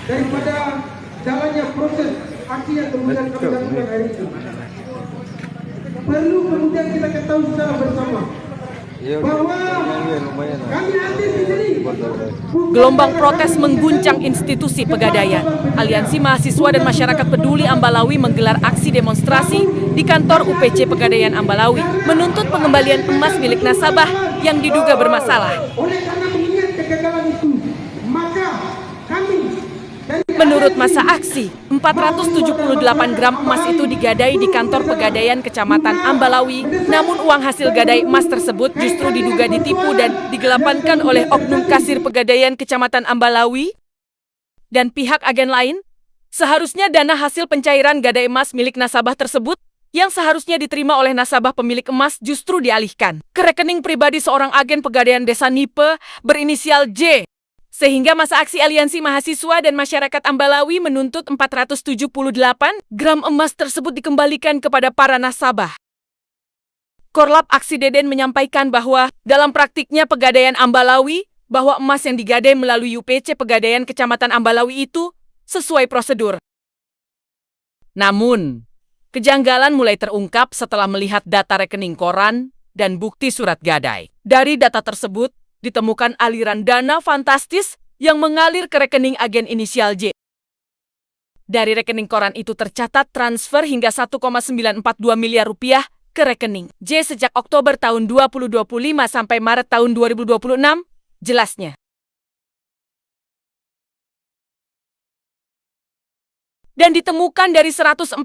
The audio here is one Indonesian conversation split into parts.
daripada jalannya proses aksi yang kemudian kami lakukan hari ini. Perlu kemudian kita ketahui secara bersama bahwa kami hadir di sini. Gelombang protes mengguncang institusi Pegadaian. Aliansi Mahasiswa dan Masyarakat Peduli Ambalawi menggelar aksi demonstrasi di kantor UPC Pegadaian Ambalawi, menuntut pengembalian emas milik nasabah yang diduga bermasalah. Oleh karena mengingat kegagalan itu, maka kami Menurut masa aksi, 478 gram emas itu digadai di kantor Pegadaian Kecamatan Ambalawi, namun uang hasil gadai emas tersebut justru diduga ditipu dan digelapankan oleh oknum kasir Pegadaian Kecamatan Ambalawi dan pihak agen lain. Seharusnya dana hasil pencairan gadai emas milik nasabah tersebut yang seharusnya diterima oleh nasabah pemilik emas justru dialihkan ke rekening pribadi seorang agen Pegadaian Desa Nipe berinisial J. Sehingga masa aksi Aliansi Mahasiswa dan Masyarakat Ambalawi menuntut 478 gram emas tersebut dikembalikan kepada para nasabah. Korlap Aksi Deden menyampaikan bahwa dalam praktiknya Pegadaian Ambalawi, bahwa emas yang digadai melalui UPC Pegadaian Kecamatan Ambalawi itu sesuai prosedur. Namun, kejanggalan mulai terungkap setelah melihat data rekening koran dan bukti surat gadai. Dari data tersebut, ditemukan aliran dana fantastis yang mengalir ke rekening agen inisial J. Dari rekening koran itu tercatat transfer hingga 1,942 miliar rupiah ke rekening J sejak Oktober tahun 2025 sampai Maret tahun 2026, jelasnya. Dan ditemukan dari 148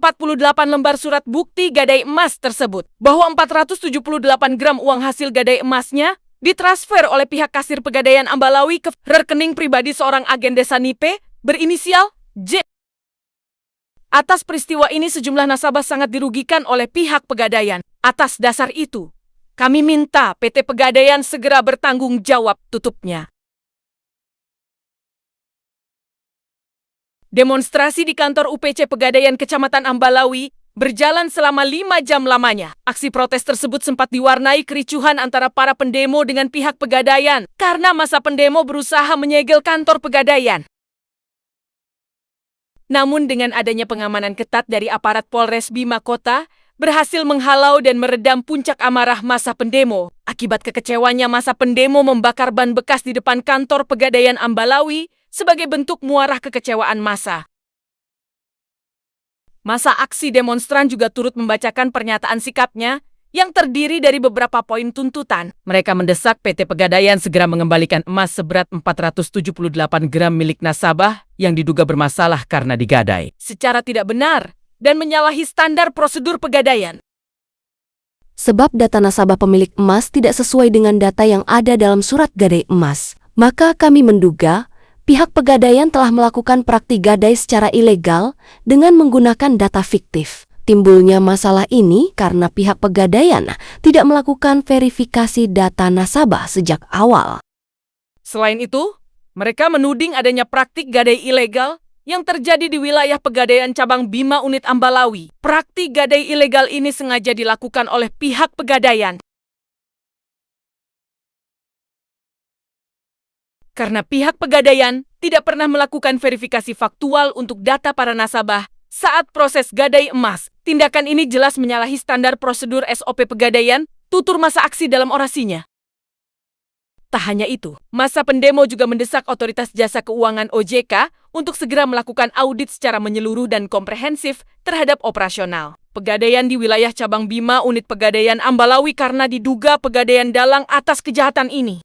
lembar surat bukti gadai emas tersebut, bahwa 478 gram uang hasil gadai emasnya ditransfer oleh pihak kasir Pegadaian Ambalawi ke rekening pribadi seorang agen Desa Nipe berinisial J. Atas peristiwa ini sejumlah nasabah sangat dirugikan oleh pihak Pegadaian. Atas dasar itu, kami minta PT Pegadaian segera bertanggung jawab, tutupnya. Demonstrasi di kantor UPC Pegadaian Kecamatan Ambalawi berjalan selama 5 jam lamanya. Aksi protes tersebut sempat diwarnai kericuhan antara para pendemo dengan pihak Pegadaian karena masa pendemo berusaha menyegel kantor Pegadaian. Namun dengan adanya pengamanan ketat dari aparat Polres Bima Kota, berhasil menghalau dan meredam puncak amarah masa pendemo. Akibat kekecewanya, masa pendemo membakar ban bekas di depan kantor Pegadaian Ambalawi sebagai bentuk muarah kekecewaan massa. Masa aksi demonstran juga turut membacakan pernyataan sikapnya yang terdiri dari beberapa poin tuntutan. Mereka mendesak PT Pegadaian segera mengembalikan emas seberat 478 gram milik nasabah yang diduga bermasalah karena digadai secara tidak benar dan menyalahi standar prosedur Pegadaian. Sebab data nasabah pemilik emas tidak sesuai dengan data yang ada dalam surat gadai emas, maka kami menduga pihak Pegadaian telah melakukan praktik gadai secara ilegal dengan menggunakan data fiktif. Timbulnya masalah ini karena pihak Pegadaian tidak melakukan verifikasi data nasabah sejak awal. Selain itu, mereka menuding adanya praktik gadai ilegal yang terjadi di wilayah Pegadaian Cabang Bima Unit Ambalawi. Praktik gadai ilegal ini sengaja dilakukan oleh pihak Pegadaian karena pihak Pegadaian tidak pernah melakukan verifikasi faktual untuk data para nasabah saat proses gadai emas. Tindakan ini jelas menyalahi standar prosedur SOP Pegadaian, tutur masa aksi dalam orasinya. Tak hanya itu, masa pendemo juga mendesak Otoritas Jasa Keuangan OJK untuk segera melakukan audit secara menyeluruh dan komprehensif terhadap operasional Pegadaian di wilayah Cabang Bima Unit Pegadaian Ambalawi karena diduga Pegadaian dalang atas kejahatan ini.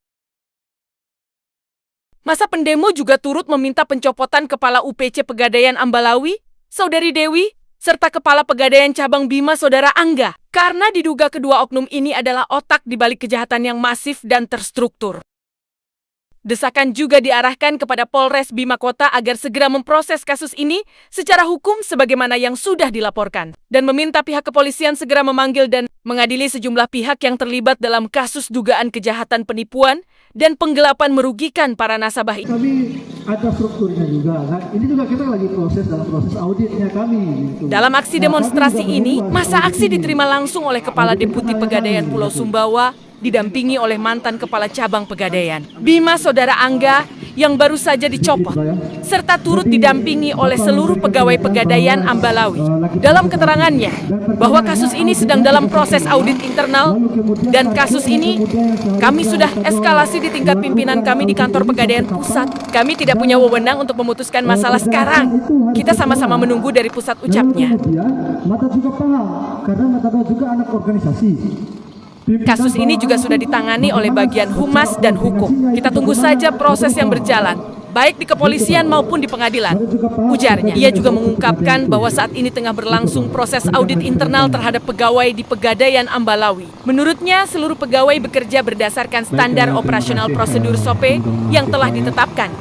Masa pendemo juga turut meminta pencopotan Kepala UPC Pegadaian Ambalawi, Saudari Dewi, serta Kepala Pegadaian Cabang Bima Saudara Angga, karena diduga kedua oknum ini adalah otak di balik kejahatan yang masif dan terstruktur. Desakan juga diarahkan kepada Polres Bima Kota agar segera memproses kasus ini secara hukum sebagaimana yang sudah dilaporkan, dan meminta pihak kepolisian segera memanggil dan mengadili sejumlah pihak yang terlibat dalam kasus dugaan kejahatan penipuan dan penggelapan merugikan para nasabah ini. Kami ada strukturnya juga, kan? Ini juga kita lagi dalam proses auditnya kami. Gitu. Dalam aksi demonstrasi ini, masa aksi diterima langsung oleh Kepala Deputi Pegadaian Pulau Sumbawa, didampingi oleh mantan Kepala Cabang Pegadaian Bima Saudara Angga, yang baru saja dicopot, serta turut didampingi oleh seluruh pegawai Pegadaian Ambalawi. Dalam keterangannya, bahwa kasus ini sedang dalam proses audit internal, dan kasus ini kami sudah eskalasi di tingkat pimpinan kami di kantor Pegadaian Pusat. Kami tidak punya wewenang untuk memutuskan masalah sekarang. Kita sama-sama menunggu dari pusat, ucapnya. Mata juga paham, karena Mata juga anak organisasi. Kasus ini juga sudah ditangani oleh bagian humas dan hukum. Kita tunggu saja proses yang berjalan, baik di kepolisian maupun di pengadilan, ujarnya. Ia juga mengungkapkan bahwa saat ini tengah berlangsung proses audit internal terhadap pegawai di Pegadaian Ambalawi. Menurutnya, seluruh pegawai bekerja berdasarkan standar operasional prosedur SOP yang telah ditetapkan.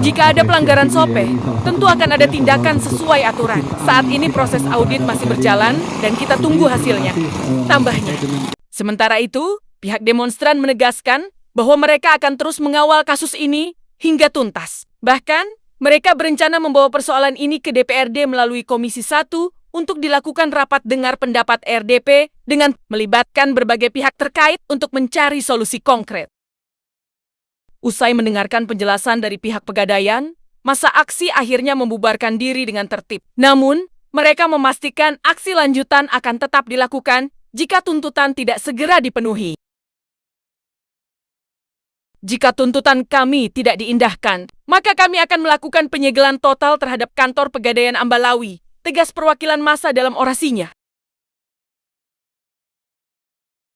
Jika ada pelanggaran SOP, tentu akan ada tindakan sesuai aturan. Saat ini proses audit masih berjalan dan kita tunggu hasilnya, tambahnya. Sementara itu, pihak demonstran menegaskan bahwa mereka akan terus mengawal kasus ini hingga tuntas. Bahkan, mereka berencana membawa persoalan ini ke DPRD melalui Komisi 1 untuk dilakukan rapat dengar pendapat RDP dengan melibatkan berbagai pihak terkait untuk mencari solusi konkret. Usai mendengarkan penjelasan dari pihak Pegadaian, massa aksi akhirnya membubarkan diri dengan tertib. Namun, mereka memastikan aksi lanjutan akan tetap dilakukan jika tuntutan tidak segera dipenuhi. Jika tuntutan kami tidak diindahkan, maka kami akan melakukan penyegelan total terhadap kantor Pegadaian Ambalawi, tegas perwakilan massa dalam orasinya.